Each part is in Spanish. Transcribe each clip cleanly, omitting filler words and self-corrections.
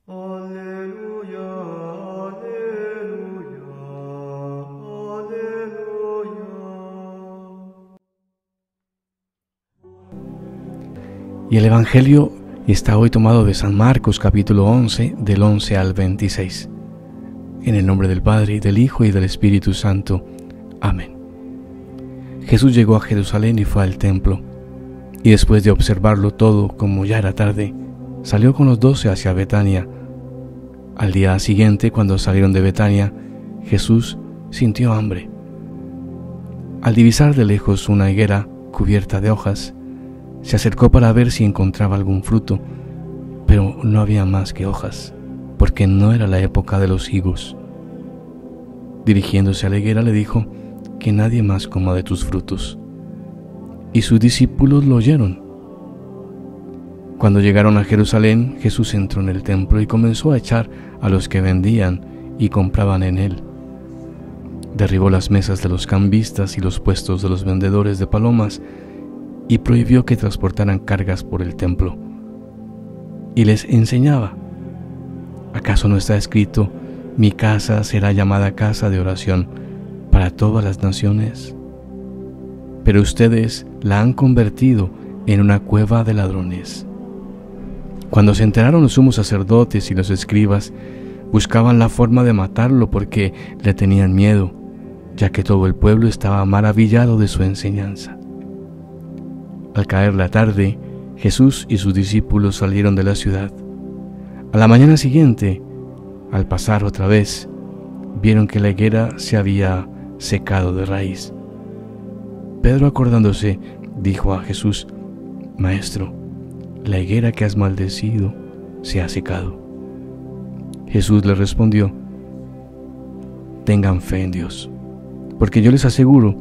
Aleluya, aleluya, aleluya. Y el Evangelio está hoy tomado de San Marcos capítulo 11, del 11 al 26. En el nombre del Padre, y del Hijo, y del Espíritu Santo. Amén. Jesús llegó a Jerusalén y fue al templo, y después de observarlo todo, como ya era tarde, salió con los 12 hacia Betania. Al día siguiente, cuando salieron de Betania, Jesús sintió hambre. Al divisar de lejos una higuera cubierta de hojas, se acercó para ver si encontraba algún fruto, pero no había más que hojas, porque no era la época de los higos. Dirigiéndose a la higuera le dijo: que nadie más coma de tus frutos. Y sus discípulos lo oyeron. Cuando llegaron a Jerusalén, Jesús entró en el templo y comenzó a echar a los que vendían y compraban en él. Derribó las mesas de los cambistas y los puestos de los vendedores de palomas, y prohibió que transportaran cargas por el templo. Y les enseñaba: ¿acaso no está escrito: mi casa será llamada casa de oración para todas las naciones? Pero ustedes la han convertido en una cueva de ladrones. Cuando se enteraron los sumos sacerdotes y los escribas, buscaban la forma de matarlo porque le tenían miedo, ya que todo el pueblo estaba maravillado de su enseñanza. Al caer la tarde, Jesús y sus discípulos salieron de la ciudad. A la mañana siguiente, al pasar otra vez, vieron que la higuera se había secado de raíz. Pedro, acordándose, dijo a Jesús: Maestro, la higuera que has maldecido se ha secado. Jesús le respondió: tengan fe en Dios, porque yo les aseguro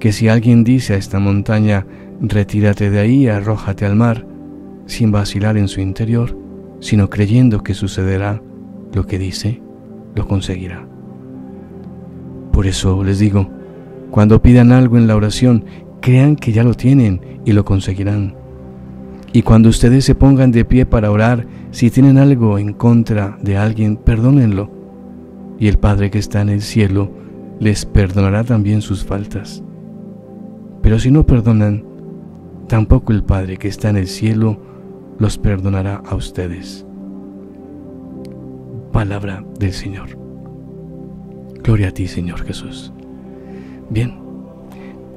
que si alguien dice a esta montaña: retírate de ahí y arrójate al mar, sin vacilar en su interior, sino creyendo que sucederá lo que dice, lo conseguirá. Por eso les digo, cuando pidan algo en la oración, crean que ya lo tienen y lo conseguirán. Y cuando ustedes se pongan de pie para orar, si tienen algo en contra de alguien, perdónenlo, y el Padre que está en el cielo les perdonará también sus faltas. Pero si no perdonan, tampoco el Padre que está en el cielo los perdonará a ustedes. Palabra del Señor. Gloria a ti, Señor Jesús. Bien,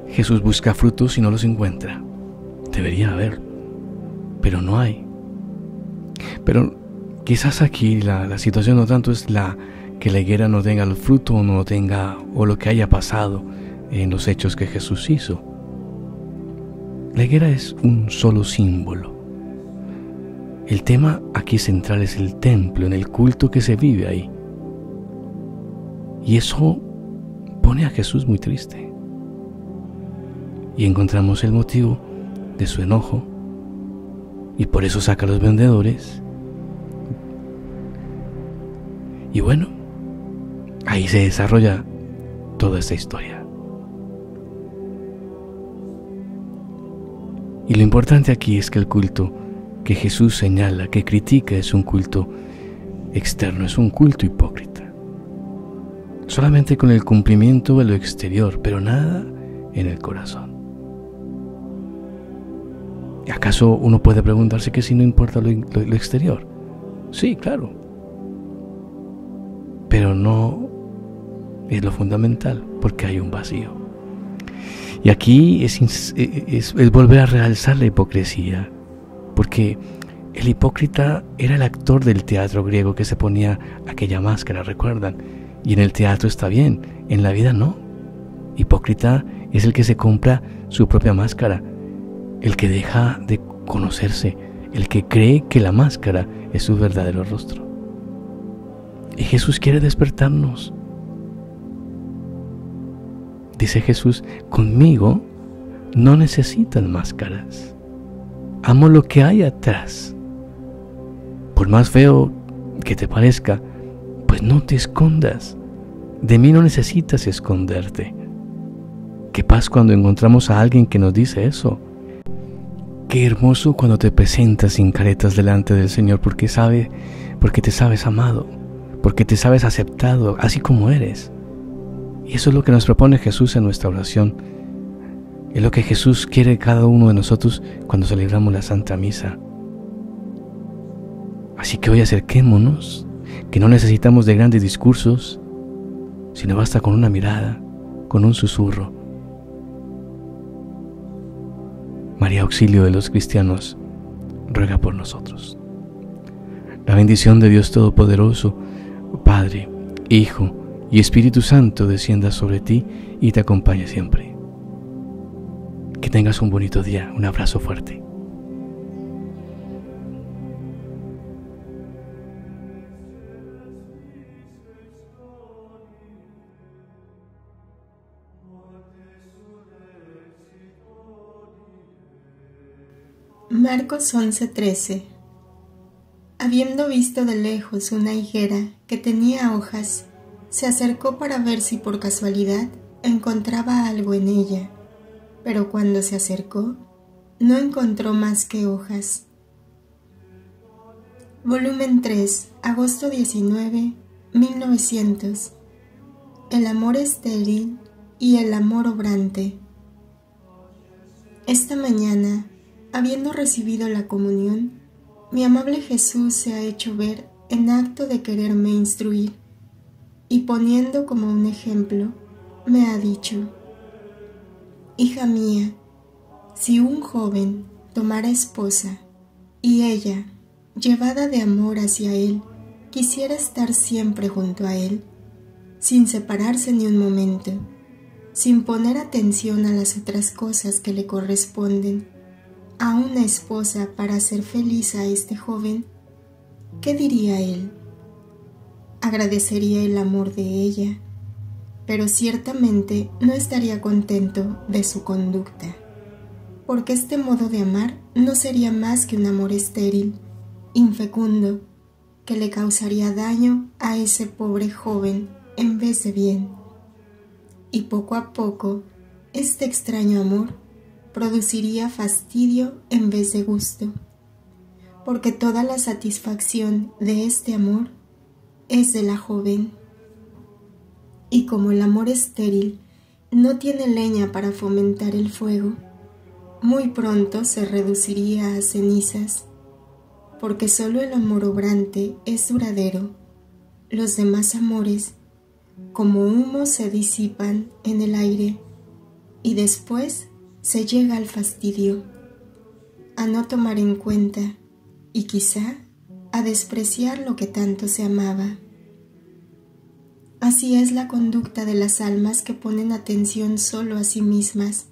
Jesús busca frutos y no los encuentra. Debería haber, pero no hay. Pero quizás aquí la situación no tanto es que la higuera no tenga el fruto o no lo tenga, o lo que haya pasado en los hechos que Jesús hizo. La higuera es un solo símbolo. El tema aquí central es el templo, en el culto que se vive ahí. Y eso pone a Jesús muy triste. Y encontramos el motivo de su enojo, y por eso saca a los vendedores. Y bueno, ahí se desarrolla toda esta historia. Y lo importante aquí es que el culto que Jesús señala, que critica, es un culto externo, es un culto hipócrita. Solamente con el cumplimiento de lo exterior, pero nada en el corazón. ¿Acaso uno puede preguntarse que si no importa lo exterior? Sí, claro. Pero no es lo fundamental, porque hay un vacío. Y aquí es volver a realzar la hipocresía, porque el hipócrita era el actor del teatro griego que se ponía aquella máscara, ¿recuerdan? Y en el teatro está bien, en la vida no. Hipócrita es el que se compra su propia máscara, el que deja de conocerse, el que cree que la máscara es su verdadero rostro. Y Jesús quiere despertarnos. Dice Jesús: conmigo no necesitan máscaras. Amo lo que hay atrás. Por más feo que te parezca, pues no te escondas. De mí no necesitas esconderte. Qué paz cuando encontramos a alguien que nos dice eso. Qué hermoso cuando te presentas sin caretas delante del Señor porque te sabes amado, porque te sabes aceptado, así como eres. Y eso es lo que nos propone Jesús en nuestra oración. Es lo que Jesús quiere de cada uno de nosotros cuando celebramos la Santa Misa. Así que hoy acerquémonos, que no necesitamos de grandes discursos, sino basta con una mirada, con un susurro. María, auxilio de los cristianos, ruega por nosotros. La bendición de Dios Todopoderoso, Padre, Hijo y Espíritu Santo descienda sobre ti y te acompañe siempre. Que tengas un bonito día. Un abrazo fuerte. Marcos 11:13. Habiendo visto de lejos una higuera que tenía hojas, se acercó para ver si por casualidad encontraba algo en ella, pero cuando se acercó, no encontró más que hojas. Volumen 3, agosto 19, 1900. El amor estéril y el amor obrante. Esta mañana, habiendo recibido la comunión, mi amable Jesús se ha hecho ver en acto de quererme instruir, y poniendo como un ejemplo, me ha dicho: Hija mía, si un joven tomara esposa, y ella, llevada de amor hacia él, quisiera estar siempre junto a él, sin separarse ni un momento, sin poner atención a las otras cosas que le corresponden, a una esposa para hacer feliz a este joven, ¿qué diría él? Agradecería el amor de ella, pero ciertamente no estaría contento de su conducta, porque este modo de amar no sería más que un amor estéril, infecundo, que le causaría daño a ese pobre joven en vez de bien. Y poco a poco, este extraño amor produciría fastidio en vez de gusto, porque toda la satisfacción de este amor es de la joven. Y como el amor estéril no tiene leña para fomentar el fuego, muy pronto se reduciría a cenizas, porque solo el amor obrante es duradero. Los demás amores, como humo, se disipan en el aire, y después se llega al fastidio, a no tomar en cuenta y quizá a despreciar lo que tanto se amaba. Así es la conducta de las almas que ponen atención solo a sí mismas,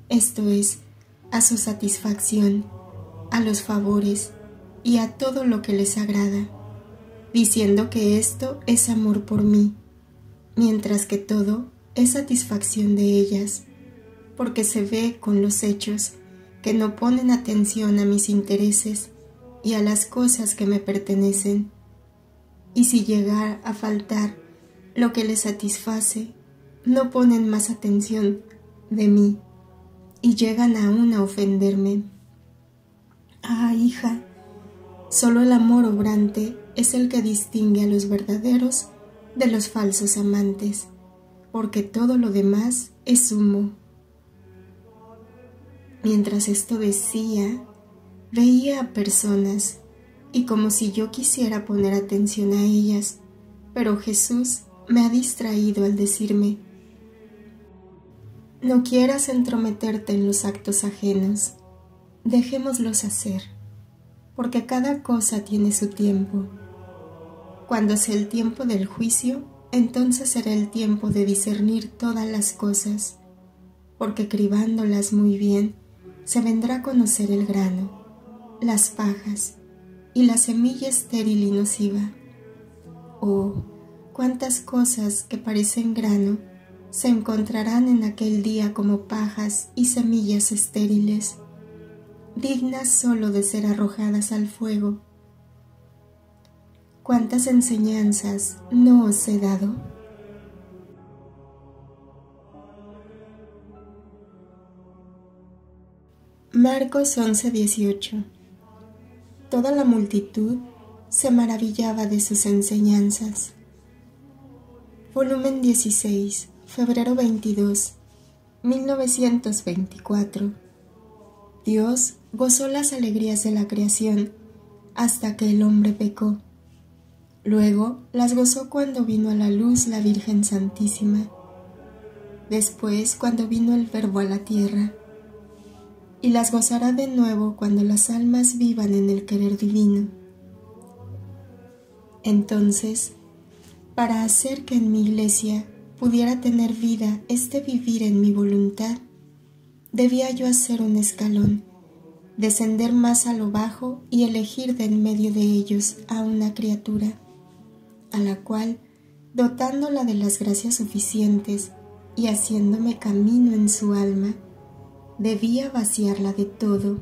esto es, a su satisfacción, a los favores y a todo lo que les agrada, diciendo que esto es amor por mí, mientras que todo es satisfacción de ellas, porque se ve con los hechos que no ponen atención a mis intereses y a las cosas que me pertenecen, y si llega a faltar lo que les satisface, no ponen más atención de mí y llegan aún a ofenderme. Ah, hija, solo el amor obrante es el que distingue a los verdaderos de los falsos amantes, porque todo lo demás es humo. Mientras esto decía, veía a personas, y como si yo quisiera poner atención a ellas, pero Jesús me ha distraído al decirme: no quieras entrometerte en los actos ajenos, dejémoslos hacer, porque cada cosa tiene su tiempo. Cuando sea el tiempo del juicio, entonces será el tiempo de discernir todas las cosas, porque cribándolas muy bien, se vendrá a conocer el grano, las pajas y la semilla estéril y nociva. Oh, cuántas cosas que parecen grano se encontrarán en aquel día como pajas y semillas estériles, dignas solo de ser arrojadas al fuego. ¿Cuántas enseñanzas no os he dado? Marcos 11:18. Toda la multitud se maravillaba de sus enseñanzas. Volumen 16, febrero 22, 1924. Dios gozó las alegrías de la creación hasta que el hombre pecó. Luego las gozó cuando vino a la luz la Virgen Santísima. Después cuando vino el Verbo a la tierra. Y las gozará de nuevo cuando las almas vivan en el querer divino. Entonces, para hacer que en mi iglesia pudiera tener vida este vivir en mi voluntad, debía yo hacer un escalón, descender más a lo bajo y elegir de en medio de ellos a una criatura, a la cual, dotándola de las gracias suficientes y haciéndome camino en su alma, debía vaciarla de todo,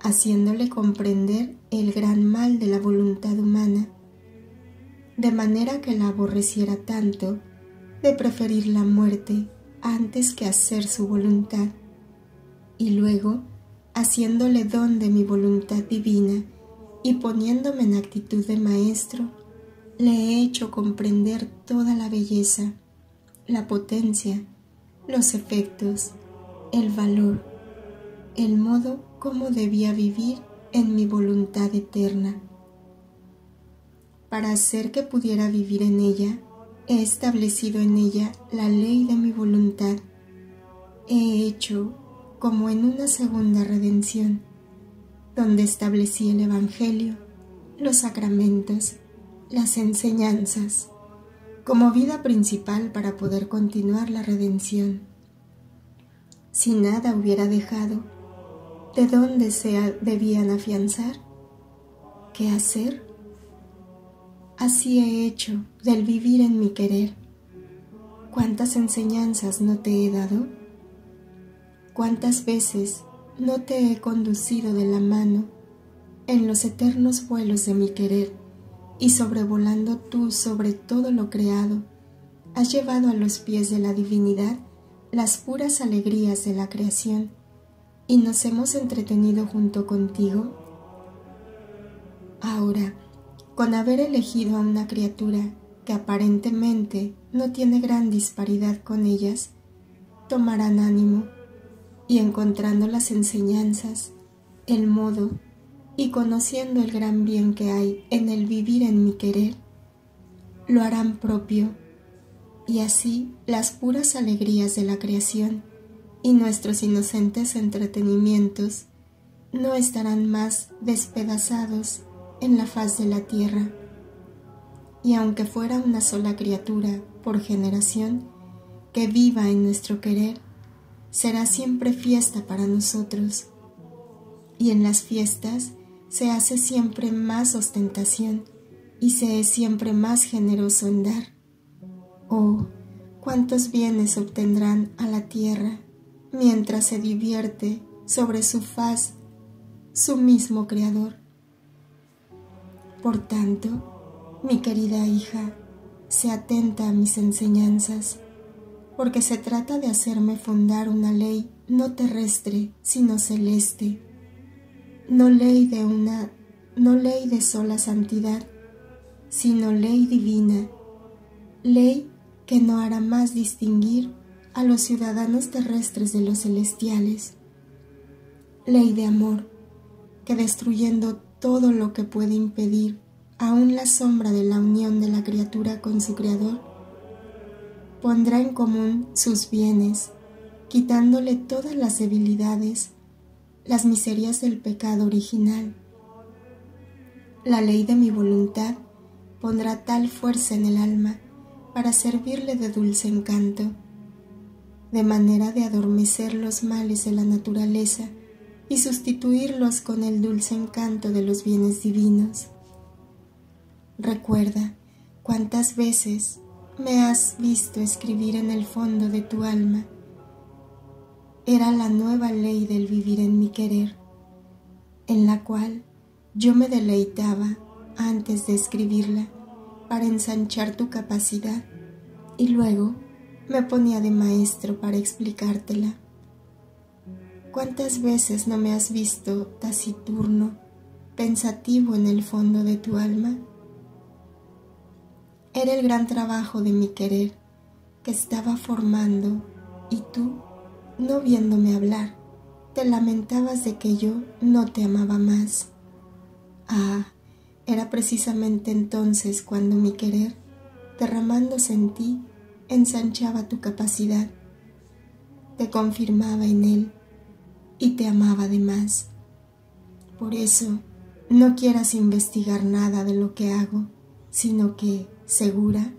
haciéndole comprender el gran mal de la voluntad humana, de manera que la aborreciera tanto de preferir la muerte antes que hacer su voluntad, y luego, haciéndole don de mi voluntad divina y poniéndome en actitud de maestro, le he hecho comprender toda la belleza, la potencia, los efectos, el valor, el modo como debía vivir en mi voluntad eterna. Para hacer que pudiera vivir en ella, he establecido en ella la ley de mi voluntad. He hecho como en una segunda redención, donde establecí el Evangelio, los sacramentos, las enseñanzas, como vida principal para poder continuar la redención. Si nada hubiera dejado, ¿de dónde se debían afianzar? ¿Qué hacer? Así he hecho del vivir en mi querer. ¿Cuántas enseñanzas no te he dado? ¿Cuántas veces no te he conducido de la mano en los eternos vuelos de mi querer y sobrevolando tú sobre todo lo creado, has llevado a los pies de la divinidad las puras alegrías de la creación y nos hemos entretenido junto contigo? Ahora, con haber elegido a una criatura que aparentemente no tiene gran disparidad con ellas, tomarán ánimo y encontrando las enseñanzas, el modo y conociendo el gran bien que hay en el vivir en mi querer, lo harán propio, y así las puras alegrías de la creación y nuestros inocentes entretenimientos no estarán más despedazados en la faz de la tierra, y aunque fuera una sola criatura por generación que viva en nuestro querer, será siempre fiesta para nosotros, y en las fiestas se hace siempre más ostentación y se es siempre más generoso en dar. Oh, cuántos bienes obtendrán a la tierra mientras se divierte sobre su faz su mismo Creador. Por tanto, mi querida hija, sé atenta a mis enseñanzas, porque se trata de hacerme fundar una ley no terrestre, sino celeste, no ley de sola santidad, sino ley divina, ley que no hará más distinguir a los ciudadanos terrestres de los celestiales, ley de amor, que destruyendo todo lo que puede impedir aún la sombra de la unión de la criatura con su Creador, pondrá en común sus bienes, quitándole todas las debilidades, las miserias del pecado original. La ley de mi voluntad pondrá tal fuerza en el alma para servirle de dulce encanto, de manera de adormecer los males de la naturaleza y sustituirlos con el dulce encanto de los bienes divinos. Recuerda cuántas veces me has visto escribir en el fondo de tu alma. Era la nueva ley del vivir en mi querer, en la cual yo me deleitaba antes de escribirla para ensanchar tu capacidad y luego me ponía de maestro para explicártela. ¿Cuántas veces no me has visto taciturno, pensativo en el fondo de tu alma? Era el gran trabajo de mi querer que estaba formando y tú, no viéndome hablar, te lamentabas de que yo no te amaba más. Ah, era precisamente entonces cuando mi querer, derramándose en ti, ensanchaba tu capacidad, te confirmaba en él y te amaba de más. Por eso, no quieras investigar nada de lo que hago, sino que, segura,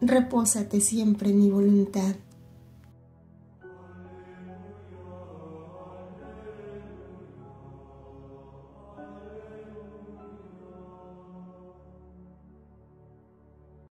repósate siempre en mi voluntad.